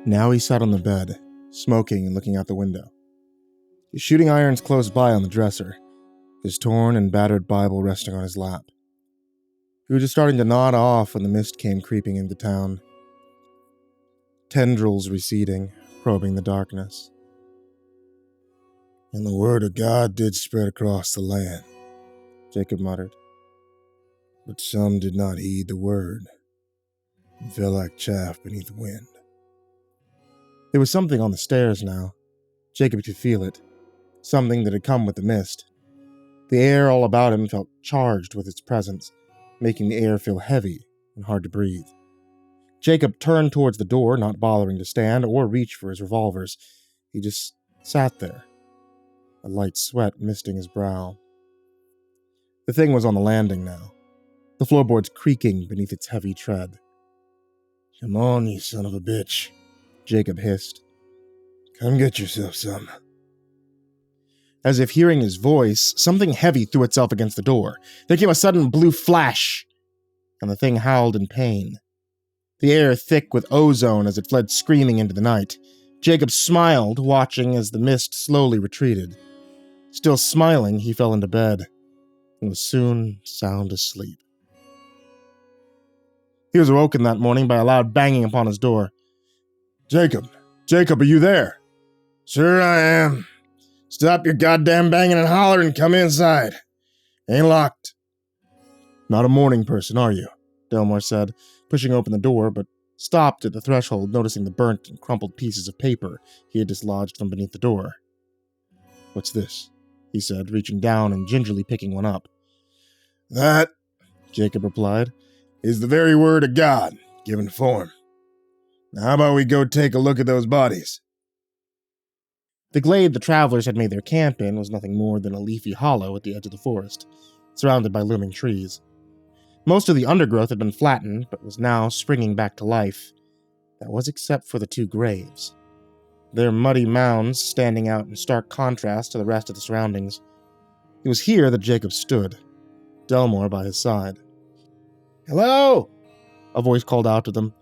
Now he sat on the bed, smoking and looking out the window. His shooting irons close by on the dresser, his torn and battered Bible resting on his lap. He was just starting to nod off when the mist came creeping into town. Tendrils receding, probing the darkness. "And the word of God did spread across the land," Jacob muttered. "But some did not heed the word, and fell like chaff beneath the wind." There was something on the stairs now. Jacob could feel it. Something that had come with the mist. The air all about him felt charged with its presence, making the air feel heavy and hard to breathe. Jacob turned towards the door, not bothering to stand or reach for his revolvers. He just sat there, a light sweat misting his brow. The thing was on the landing now, the floorboards creaking beneath its heavy tread. "Come on, you son of a bitch," Jacob hissed. "Come get yourself some." As if hearing his voice, something heavy threw itself against the door. There came a sudden blue flash, and the thing howled in pain. The air thick with ozone as it fled screaming into the night. Jacob smiled, watching as the mist slowly retreated. Still smiling, he fell into bed, and was soon sound asleep. He was awoken that morning by a loud banging upon his door. Jacob, are you there?" "Sure I am. Stop your goddamn banging and holler and come inside. Ain't locked." "Not a morning person, are you?" Delmore said, pushing open the door, but stopped at the threshold, noticing the burnt and crumpled pieces of paper he had dislodged from beneath the door. "What's this?" he said, reaching down and gingerly picking one up. "That," Jacob replied, "is the very word of God, given form. Now how about we go take a look at those bodies?" The glade the travelers had made their camp in was nothing more than a leafy hollow at the edge of the forest, surrounded by looming trees. Most of the undergrowth had been flattened, but was now springing back to life. That was except for the two graves. Their muddy mounds standing out in stark contrast to the rest of the surroundings. It was here that Jacob stood, Delmore by his side. "Hello!" a voice called out to them.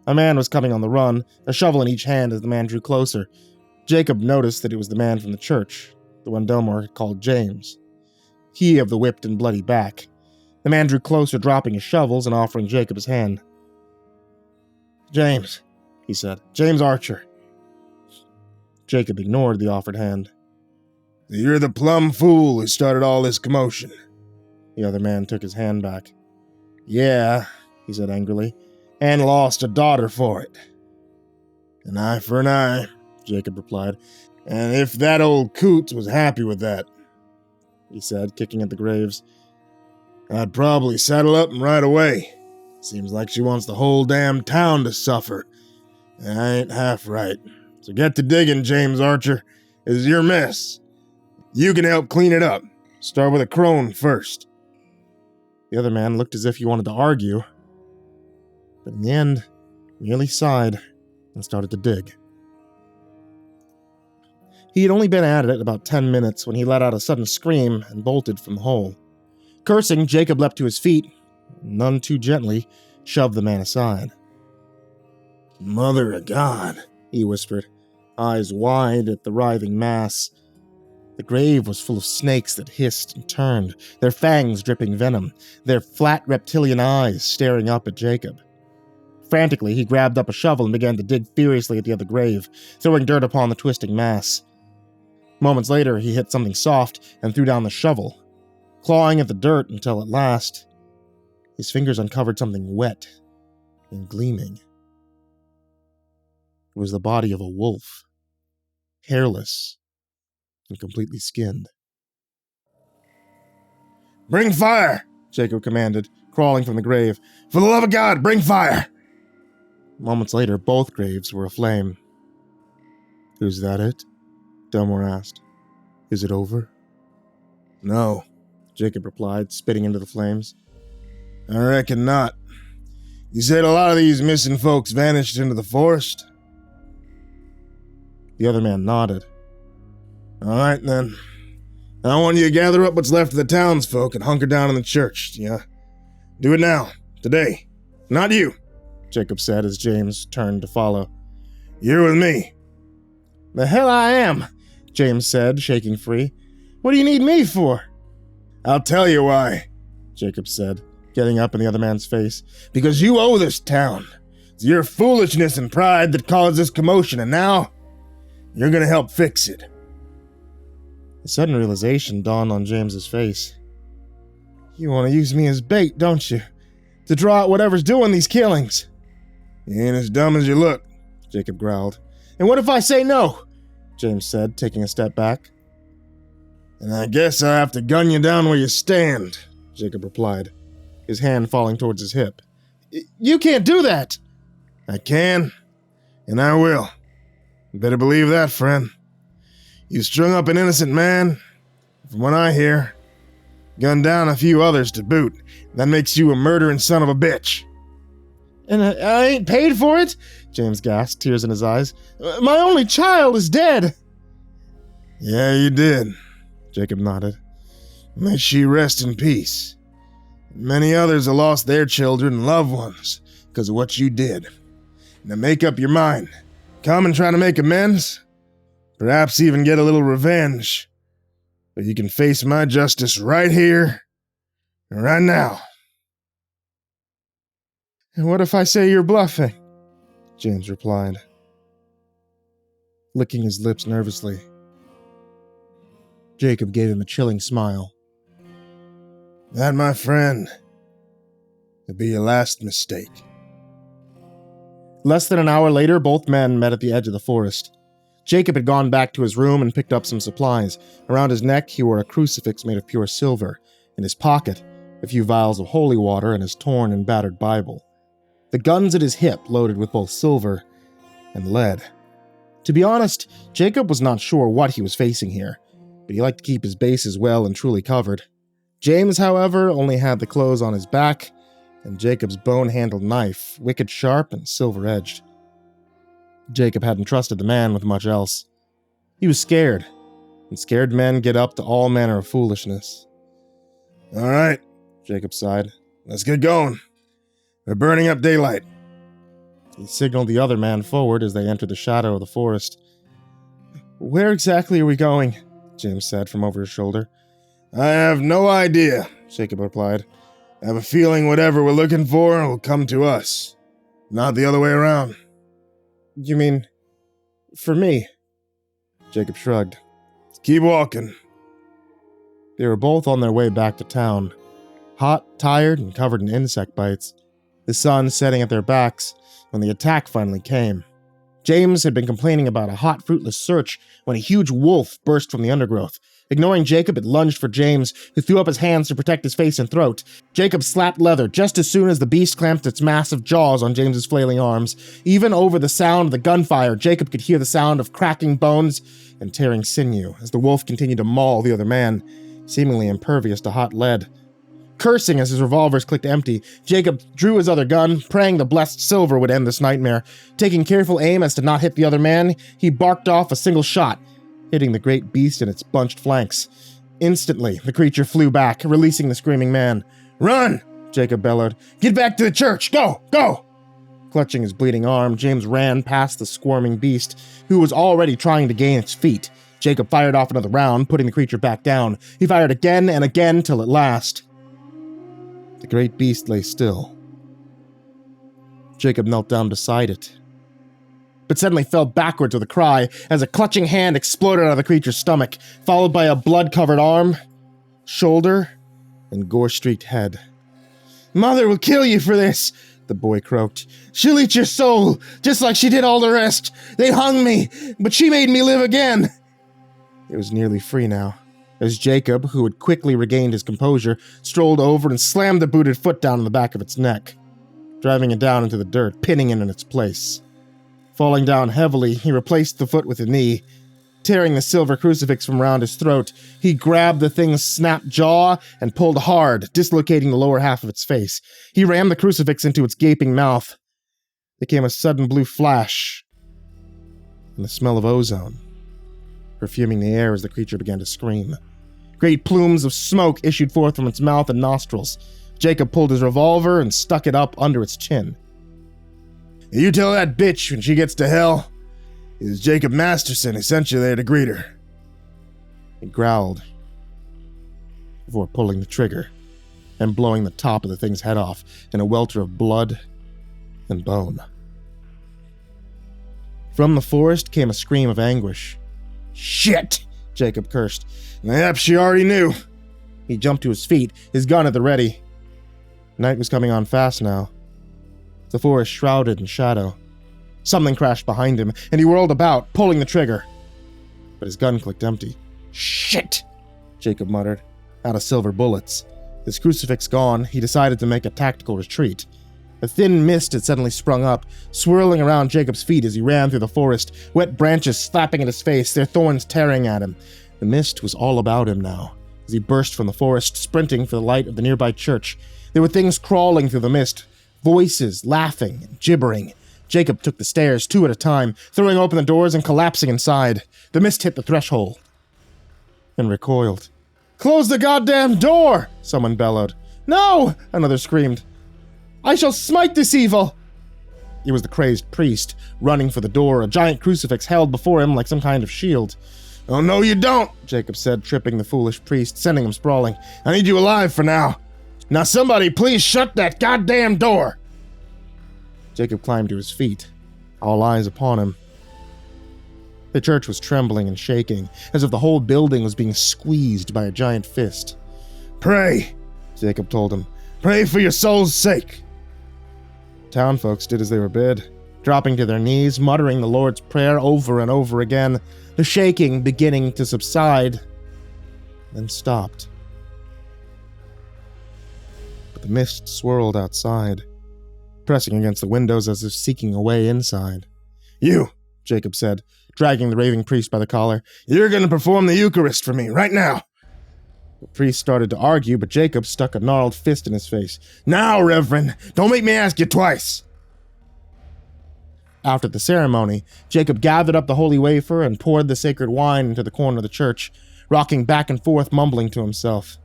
A man was coming on the run, a shovel in each hand as the man drew closer. Jacob noticed that it was the man from the church, the one Delmore had called James. He of the whipped and bloody back. The man drew closer, dropping his shovels and offering Jacob his hand. "James," he said. "James Archer." Jacob ignored the offered hand. "You're the plumb fool who started all this commotion." The other man took his hand back. "Yeah," he said angrily, "and lost a daughter for it." "An eye for an eye," Jacob replied. "And if that old coot was happy with that," he said, kicking at the graves, "I'd probably saddle up and ride away. Seems like she wants the whole damn town to suffer. And I ain't half right. So get to digging, James Archer. This is your mess. You can help clean it up. Start with a crone first." The other man looked as if he wanted to argue, but in the end, merely sighed and started to dig. He had only been at it about 10 minutes when he let out a sudden scream and bolted from the hole. Cursing, Jacob leapt to his feet, none too gently, shoved the man aside. "Mother of God," he whispered, eyes wide at the writhing mass. The grave was full of snakes that hissed and turned, their fangs dripping venom, their flat reptilian eyes staring up at Jacob. Frantically, he grabbed up a shovel and began to dig furiously at the other grave, throwing dirt upon the twisting mass. Moments later, he hit something soft and threw down the shovel, clawing at the dirt until at last, his fingers uncovered something wet and gleaming. It was the body of a wolf, hairless and completely skinned. "Bring fire!" Jacob commanded, crawling from the grave. "For the love of God, bring fire!" Moments later, both graves were aflame. "Is that it?" Delmore asked. "Is it over?" "No," Jacob replied, spitting into the flames. "I reckon not. You said a lot of these missing folks vanished into the forest?" The other man nodded. "All right, then. I want you to gather up what's left of the townsfolk and hunker down in the church, yeah? Do it now, today. Not you. Jacob said as James turned to follow. "You're with me." "The hell I am," James said, shaking free. "What do you need me for?" "I'll tell you why," Jacob said, getting up in the other man's face. "Because you owe this town. It's your foolishness and pride that caused this commotion, and now you're gonna help fix it." A sudden realization dawned on James's face. "You want to use me as bait, don't you? To draw out whatever's doing these killings." "You ain't as dumb as you look," Jacob growled. "And what if I say no?" James said, taking a step back. "And I guess I'll have to gun you down where you stand," Jacob replied, his hand falling towards his hip. "You can't do that!" "I can, and I will. You better believe that, friend. You strung up an innocent man, from what I hear, gunned down a few others to boot. That makes you a murdering son of a bitch." "And I ain't paid for it?" James gasped, tears in his eyes. "My only child is dead." "Yeah, you did," Jacob nodded. "May she rest in peace. Many others have lost their children and loved ones because of what you did. Now make up your mind. Come and try to make amends. Perhaps even get a little revenge. But you can face my justice right here, and right now." "And what if I say you're bluffing?" James replied, licking his lips nervously. Jacob gave him a chilling smile. "That, my friend, would be your last mistake." Less than an hour later, both men met at the edge of the forest. Jacob had gone back to his room and picked up some supplies. Around his neck, he wore a crucifix made of pure silver. In his pocket, a few vials of holy water and his torn and battered Bible. The guns at his hip loaded with both silver and lead. To be honest, Jacob was not sure what he was facing here, but he liked to keep his bases well and truly covered. James, however, only had the clothes on his back, and Jacob's bone-handled knife, wicked sharp and silver-edged. Jacob hadn't trusted the man with much else. He was scared, and scared men get up to all manner of foolishness. "All right," Jacob sighed. "Let's get going. We're burning up daylight." He signaled the other man forward as they entered the shadow of the forest. "Where exactly are we going?" James said from over his shoulder. "I have no idea," Jacob replied. "I have a feeling whatever we're looking for will come to us, not the other way around." "You mean, for me?" Jacob shrugged. "Keep walking." They were both on their way back to town, hot, tired, and covered in insect bites, the sun setting at their backs when the attack finally came. James had been complaining about a hot, fruitless search when a huge wolf burst from the undergrowth. Ignoring Jacob, it lunged for James, who threw up his hands to protect his face and throat. Jacob slapped leather just as soon as the beast clamped its massive jaws on James's flailing arms. Even over the sound of the gunfire, Jacob could hear the sound of cracking bones and tearing sinew as the wolf continued to maul the other man, seemingly impervious to hot lead. Cursing as his revolvers clicked empty, Jacob drew his other gun, praying the blessed silver would end this nightmare. Taking careful aim as to not hit the other man, he barked off a single shot, hitting the great beast in its bunched flanks. Instantly, the creature flew back, releasing the screaming man. "Run!" Jacob bellowed. "Get back to the church! Go! Go!" Clutching his bleeding arm, James ran past the squirming beast, who was already trying to gain its feet. Jacob fired off another round, putting the creature back down. He fired again and again till at last the great beast lay still. Jacob knelt down beside it, but suddenly fell backwards with a cry as a clutching hand exploded out of the creature's stomach, followed by a blood-covered arm, shoulder, and gore-streaked head. "Mother will kill you for this," the boy croaked. "She'll eat your soul, just like she did all the rest. They hung me, but she made me live again." It was nearly free now, as Jacob, who had quickly regained his composure, strolled over and slammed the booted foot down on the back of its neck, driving it down into the dirt, pinning it in its place. Falling down heavily, he replaced the foot with a knee. Tearing the silver crucifix from around his throat, he grabbed the thing's snapped jaw and pulled hard, dislocating the lower half of its face. He rammed the crucifix into its gaping mouth. There came a sudden blue flash, and the smell of ozone, perfuming the air as the creature began to scream. Great plumes of smoke issued forth from its mouth and nostrils. Jacob pulled his revolver and stuck it up under its chin. You tell that bitch when she gets to hell, it was Jacob Masterson who sent you there to greet her. He growled before pulling the trigger and blowing the top of the thing's head off in a welter of blood and bone. From the forest came a scream of anguish. Shit, Jacob cursed. Perhaps she already knew. He jumped to his feet, his gun at the ready. Night was coming on fast now. The forest shrouded in shadow. Something crashed behind him, and he whirled about, pulling the trigger. But his gun clicked empty. Shit, Jacob muttered, out of silver bullets. His crucifix gone, he decided to make a tactical retreat. A thin mist had suddenly sprung up, swirling around Jacob's feet as he ran through the forest, wet branches slapping at his face, their thorns tearing at him. The mist was all about him now, as he burst from the forest, sprinting for the light of the nearby church. There were things crawling through the mist, voices laughing and gibbering. Jacob took the stairs, 2 at a time, throwing open the doors and collapsing inside. The mist hit the threshold and recoiled. Close the goddamn door! Someone bellowed. No! Another screamed. I shall smite this evil! It was the crazed priest, running for the door, a giant crucifix held before him like some kind of shield. Oh, no, you don't, Jacob said, tripping the foolish priest, sending him sprawling. I need you alive for now. Now somebody please shut that goddamn door! Jacob climbed to his feet, all eyes upon him. The church was trembling and shaking, as if the whole building was being squeezed by a giant fist. Pray, Jacob told him. Pray for your soul's sake. Town folks did as they were bid, dropping to their knees, muttering the Lord's Prayer over and over again, the shaking beginning to subside, then stopped. But the mist swirled outside, pressing against the windows as if seeking a way inside. You, Jacob said, dragging the raving priest by the collar, you're going to perform the Eucharist for me, right now. The priest started to argue, but Jacob stuck a gnarled fist in his face. Now, Reverend, don't make me ask you twice. After the ceremony, Jacob gathered up the holy wafer and poured the sacred wine into the corner of the church, rocking back and forth, mumbling to himself.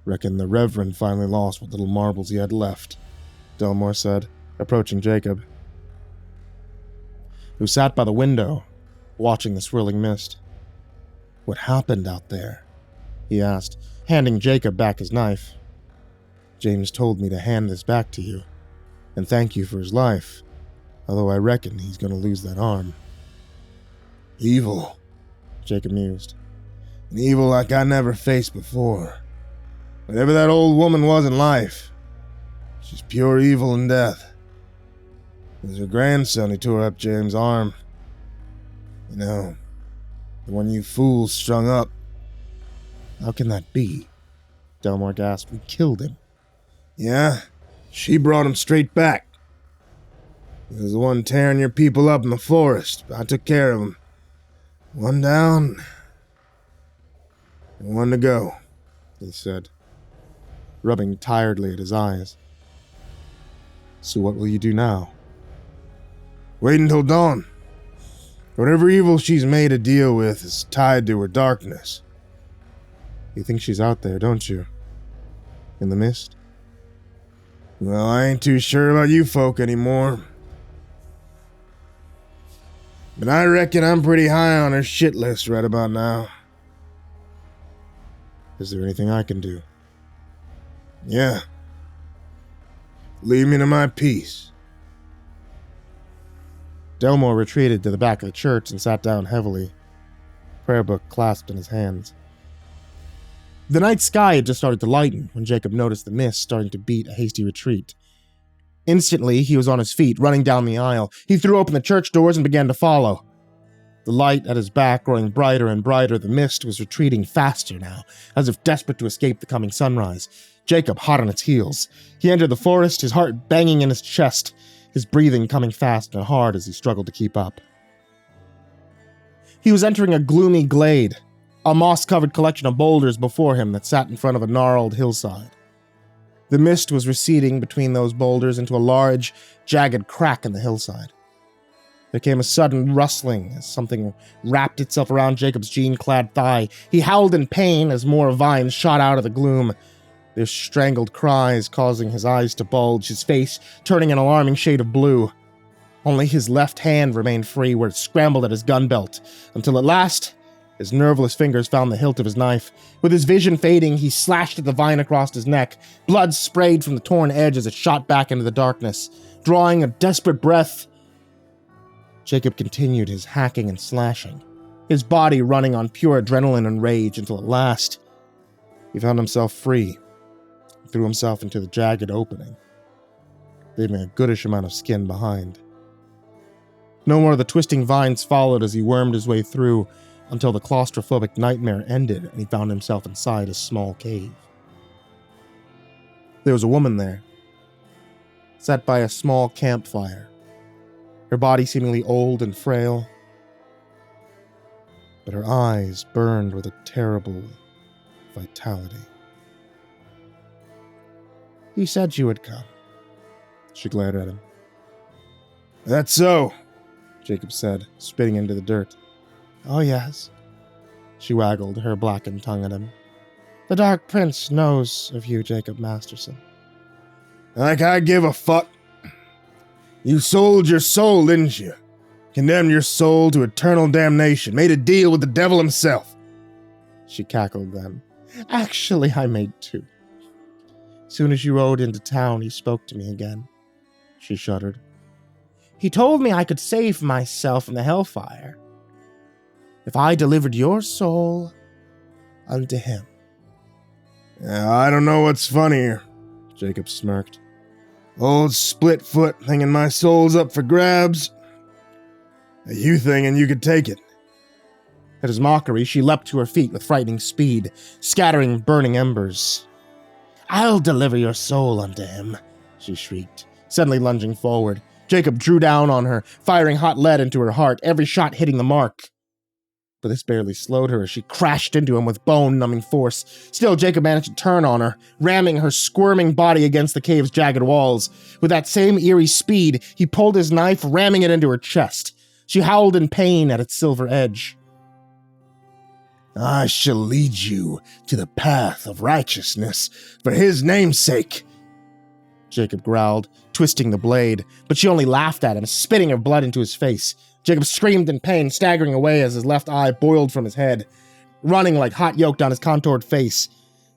Reckon the Reverend finally lost what little marbles he had left, Delmore said, approaching Jacob, who sat by the window, watching the swirling mist. What happened out there? He asked, handing Jacob back his knife. James told me to hand this back to you, and thank you for his life, although I reckon he's going to lose that arm. Evil, Jacob mused. An evil like I never faced before. Whatever that old woman was in life, she's pure evil and death. It was her grandson who tore up James' arm. You know, the one you fools strung up. How can that be? Delmore gasped. We killed him. Yeah, she brought him straight back. He was the one tearing your people up in the forest, but I took care of him. One down, and one to go, he said, rubbing tiredly at his eyes. So what will you do now? Wait until dawn. Whatever evil she's made to deal with is tied to her darkness. You think she's out there, don't you? In the mist? Well, I ain't too sure about you folk anymore. But I reckon I'm pretty high on her shit list right about now. Is there anything I can do? Yeah. Leave me to my peace. Delmore retreated to the back of the church and sat down heavily, prayer book clasped in his hands. The night sky had just started to lighten when Jacob noticed the mist starting to beat a hasty retreat. Instantly, he was on his feet, running down the aisle. He threw open the church doors and began to follow. The light at his back growing brighter and brighter, the mist was retreating faster now, as if desperate to escape the coming sunrise. Jacob hot on its heels. He entered the forest, his heart banging in his chest, his breathing coming fast and hard as he struggled to keep up. He was entering a gloomy glade, a moss-covered collection of boulders before him that sat in front of a gnarled hillside. The mist was receding between those boulders into a large, jagged crack in the hillside. There came a sudden rustling as something wrapped itself around Jacob's jean-clad thigh. He howled in pain as more vines shot out of the gloom, their strangled cries causing his eyes to bulge, his face turning an alarming shade of blue. Only his left hand remained free where it scrambled at his gun belt, until at last, his nerveless fingers found the hilt of his knife. With his vision fading, he slashed at the vine across his neck. Blood sprayed from the torn edge as it shot back into the darkness. Drawing a desperate breath, Jacob continued his hacking and slashing, his body running on pure adrenaline and rage until at last, he found himself free and threw himself into the jagged opening, leaving a goodish amount of skin behind. No more of the twisting vines followed as he wormed his way through until the claustrophobic nightmare ended and he found himself inside a small cave. There was a woman there, sat by a small campfire, her body seemingly old and frail, but her eyes burned with a terrible vitality. "You said you would come." She glared at him. "That's so," Jacob said, spitting into the dirt. "Oh, yes." She waggled her blackened tongue at him. "The Dark Prince knows of you, Jacob Masterson." "Like I give a fuck. You sold your soul, didn't you? Condemned your soul to eternal damnation. Made a deal with the devil himself." She cackled then. "Actually, I made two. Soon as you rode into town, he spoke to me again." She shuddered. "He told me I could save myself from the hellfire if I delivered your soul unto him." "I don't know what's funnier," Jacob smirked. "Old split-foot thinking my soul's up for grabs, or you thinking you could take it?" At his mockery, she leapt to her feet with frightening speed, scattering burning embers. "I'll deliver your soul unto him," she shrieked, suddenly lunging forward. Jacob drew down on her, firing hot lead into her heart, every shot hitting the mark. But this barely slowed her as she crashed into him with bone-numbing force. Still, Jacob managed to turn on her, ramming her squirming body against the cave's jagged walls. With that same eerie speed, he pulled his knife, ramming it into her chest. She howled in pain at its silver edge. "I shall lead you to the path of righteousness for his name's sake," Jacob growled, twisting the blade, but she only laughed at him, spitting her blood into his face. Jacob screamed in pain, staggering away as his left eye boiled from his head, running like hot yolk down his contoured face.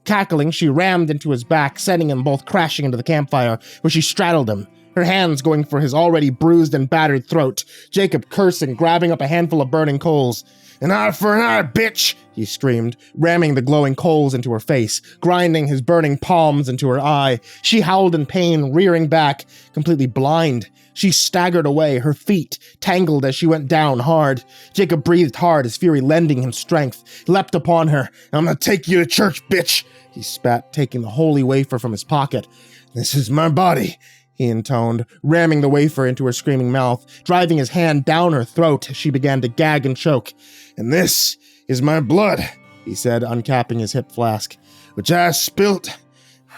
Cackling, she rammed into his back, sending them both crashing into the campfire, where she straddled him, her hands going for his already bruised and battered throat. Jacob cursing, grabbing up a handful of burning coals. "An eye for an eye, bitch!" he screamed, ramming the glowing coals into her face, grinding his burning palms into her eye. She howled in pain, rearing back, completely blind. She staggered away, her feet tangled as she went down hard. Jacob breathed hard, his fury lending him strength. He leapt upon her. "I'm gonna take you to church, bitch!" he spat, taking the holy wafer from his pocket. "This is my body," he intoned, ramming the wafer into her screaming mouth, driving his hand down her throat as she began to gag and choke. "And this is my blood," he said, uncapping his hip flask, "which I spilt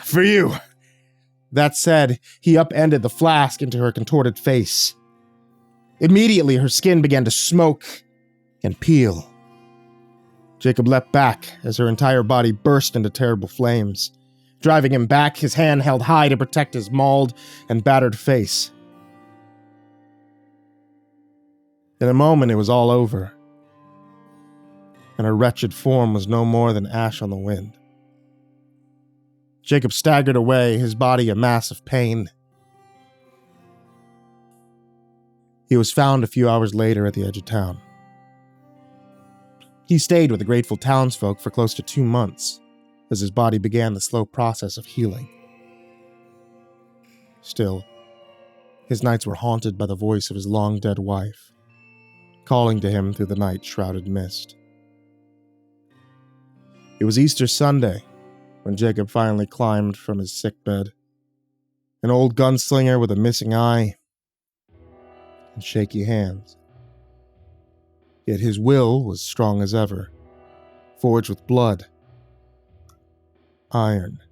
for you." That said, he upended the flask into her contorted face. Immediately, her skin began to smoke and peel. Jacob leapt back as her entire body burst into terrible flames. Driving him back, his hand held high to protect his mauled and battered face. In a moment, it was all over, and her wretched form was no more than ash on the wind. Jacob staggered away, his body a mass of pain. He was found a few hours later at the edge of town. He stayed with the grateful townsfolk for close to 2 months, as his body began the slow process of healing. Still, his nights were haunted by the voice of his long-dead wife, calling to him through the night-shrouded mist. It was Easter Sunday when Jacob finally climbed from his sickbed, an old gunslinger with a missing eye and shaky hands. Yet his will was strong as ever, forged with blood, iron,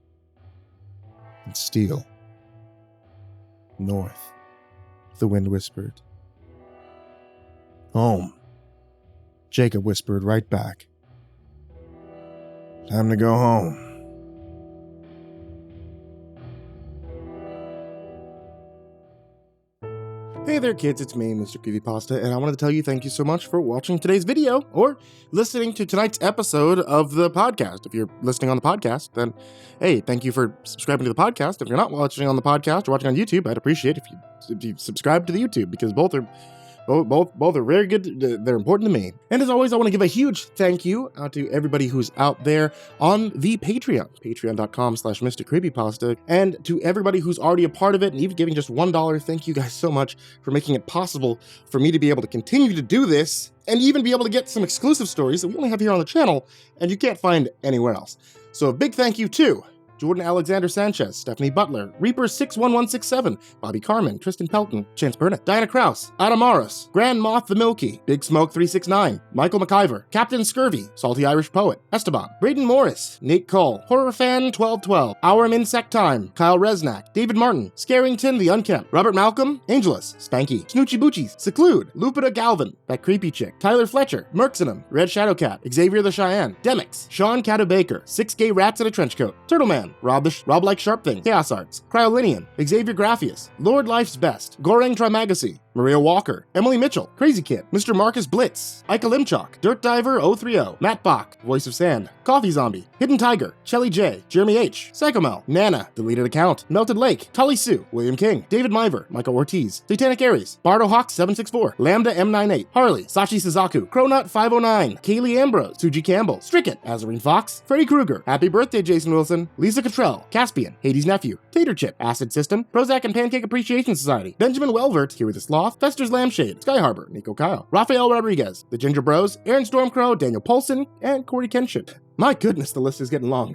and steel. "North," the wind whispered. "Home," Jacob whispered right back. "Time to go home." Hey there kids, it's me, MrCreepyPasta, and I wanted to tell you thank you so much for watching today's video, or listening to tonight's episode of the podcast. If you're listening on the podcast, then hey, thank you for subscribing to the podcast. If you're not watching on the podcast or watching on YouTube, I'd appreciate if you subscribe to the YouTube, because both are very good. They're important to me. And as always, I want to give a huge thank you to everybody who's out there on the Patreon, patreon.com/MrCreepyPasta, and to everybody who's already a part of it and even giving just $1. Thank you guys so much for making it possible for me to be able to continue to do this and even be able to get some exclusive stories that we only have here on the channel and you can't find anywhere else. So a big thank you to Jordan Alexander Sanchez, Stephanie Butler, Reaper61167, Bobby Karman, Tristain Pelton, Chance Burnett, Diana Kraus, Atomaurus, Grand Moth the Milky, Big Smoke 369, Michael Mcivor, Captain Scurvy, Salty-Irish-Poet, Estebean, Brayden Morris, Nate Kuhl, HorrorFan1212, hourminsec Time, Kyle Resnack, David Martin, scare-ington the Unkempt, Robert Malcolm, Angelus, Spanky, Snoochie Boochies, Seclude, Lupita Galvan, That Creepy Chick, Tyler Fletcher, Merxinum, Red Shadowcat, Xavier the Cheyenne, Demix, Shawn Cadieu-baker, 6 Gay Rats in a Trenchcoat, Turtleman, Rob Like Sharp Thing, Chaos Arts, Cryolinian, Xavier Graffius, Lord Life's Best, Goreng Trimagasi, Maria Walker, Emily Mitchell, Crazy Kid, Mr. Marcus Blitz, Ika Limchok, Dirt Diver 030, Matt Bach, Voice of Sand, Coffee Zombie, Hidden Tiger, Shelly J, Jeremy H, Psychomel, Nana, Deleted Account, Melted Lake, Tully Sue, William King, David Miver, Michael Ortiz, Satanic Aries, Bardo Hawk 764, Lambda M98, Harley, Sashi Suzaku, Cronut 509, Kaylee Ambrose, Suji Campbell, Stricket, Azarine Fox, Freddy Krueger, Happy Birthday Jason Wilson, Lisa Cottrell, Caspian, Hades' Nephew, Tater Chip, Acid System, Prozac and Pancake Appreciation Society, Benjamin Welvert, Here with the Sloth, Fester's Lampshade, Sky Harbor, Nico Kyle, Rafael Rodriguez, The Ginger Bros, Aaron Stormcrow, Daniel Polson, and Corey Kenship. My goodness, the list is getting long.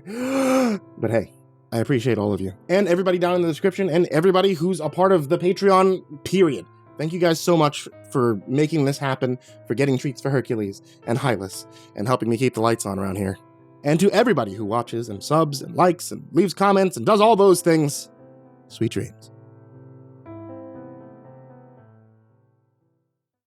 But hey, I appreciate all of you. And everybody down in the description, and everybody who's a part of the Patreon, period. Thank you guys so much for making this happen, for getting treats for Hercules and Hylas, and helping me keep the lights on around here. And to everybody who watches and subs and likes and leaves comments and does all those things, sweet dreams.